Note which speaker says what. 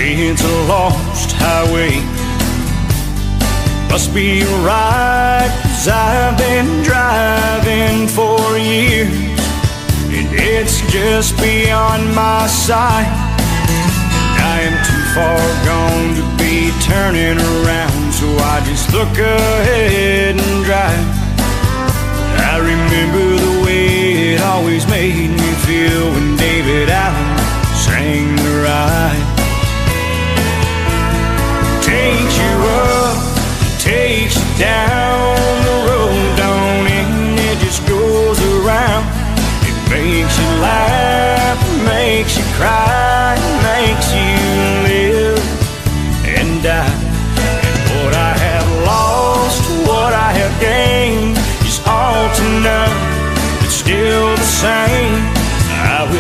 Speaker 1: It's a lost highway. Must be right, 'cause I've been driving for years, and it's just beyond my sight. I am too far gone to be turning around, so I just look ahead and drive. I remember the way it always made me feel when David